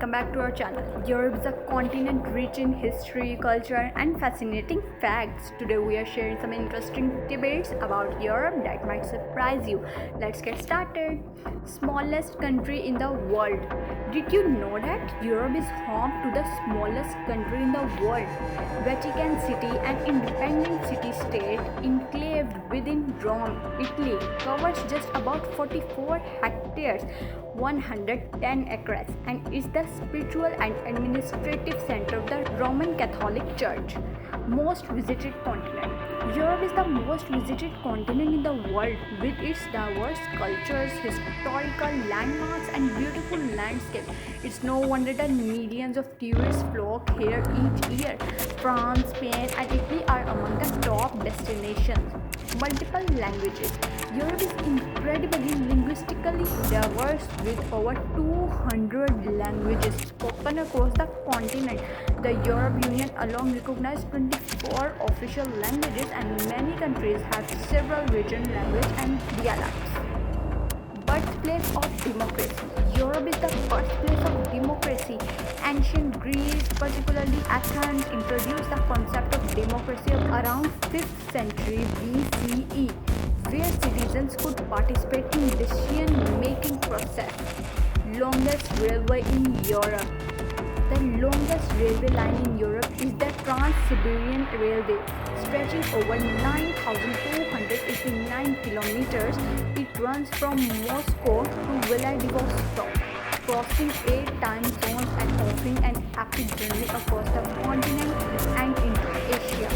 welcome back to our channel. Europe is a continent rich in history, culture and fascinating facts. Today we are sharing some interesting debates about Europe that might surprise you. Let's get started. Smallest country in the world. Did you know that Europe is home to the smallest country in the world? Vatican City, an independent city-state enclaved within Rome, Italy, covers just about 44 hectares, 110 acres, and is the spiritual and administrative center of the Roman Catholic Church. Most visited continent. Europe is the most visited continent in the world, with its diverse cultures, historical landmarks, and beautiful landscape. It's no wonder that millions of tourists flock here each year. France, Spain, and Italy are among the top destinations. Multiple languages. Europe is incredibly linguistically diverse with over 200 languages spoken across the continent. The Europe Union alone recognizes 24 official languages, and many countries have several regional languages and dialects. Birthplace of democracy. Europe is the birthplace of democracy. Ancient Greece, particularly Athens, introduced the concept of democracy around 5th century BCE, where citizens could participate in decision-making process. Longest railway in Europe. The longest railway line in Europe is the Trans-Siberian Railway, stretching over 9,289 kilometers. It runs from Moscow to Vladivostok, crossing 8 time zones and offering an epic journey across the continent and into Asia.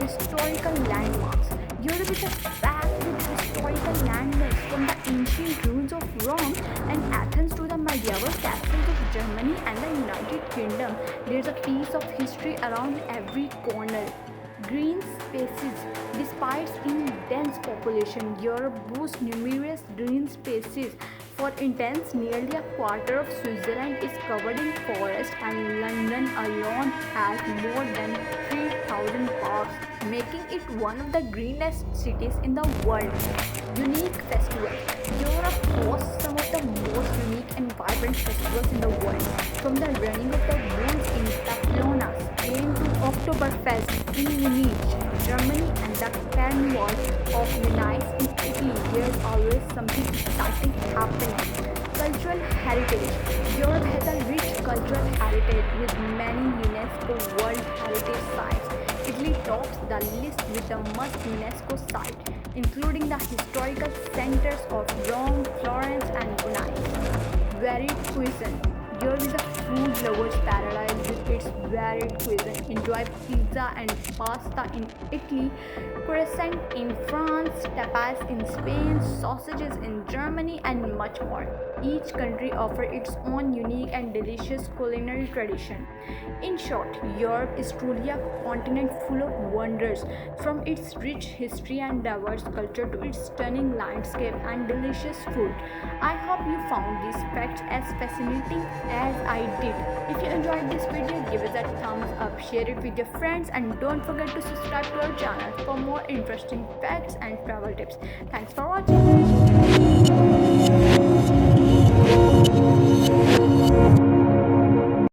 Historical landmarks. Europe is packed with historical landmarks, from the ancient ruins of Rome and Athens to the medieval castles of Germany and the United Kingdom. There's a piece of history around every corner. Green spaces. Despite its dense population, Europe boasts numerous green spaces. For instance, nearly a quarter of Switzerland is covered in forest, and London alone has more than 3,000 parks, making it one of the greenest cities in the world. Unique festivals. Europe hosts some of the most unique and vibrant festivals in the world, from the running of the bulls in Pamplona, Spain, to Oktoberfest in Munich, Germany, and the Carnival of Venice in Italy. There's always something exciting happening. Cultural heritage. Europe has a rich cultural heritage with many UNESCO World Heritage Sites. Italy tops the list with the most UNESCO sites, including the historical centers of Rome, Florence, and Venice. Varied cuisine. Europe is a food lover's paradise with its varied cuisine. Enjoy pizza and pasta in Italy, croissant in France, tapas in Spain, sausages in Germany, and much more. Each country offers its own unique and delicious culinary tradition. In short, Europe is truly a continent full of wonders, from its rich history and diverse culture to its stunning landscape and delicious food. I hope you found these facts as fascinating as I did. If you enjoyed this video, give us a thumbs up, share it with your friends, and don't forget to subscribe to our channel for more interesting facts and travel tips. Thanks for watching.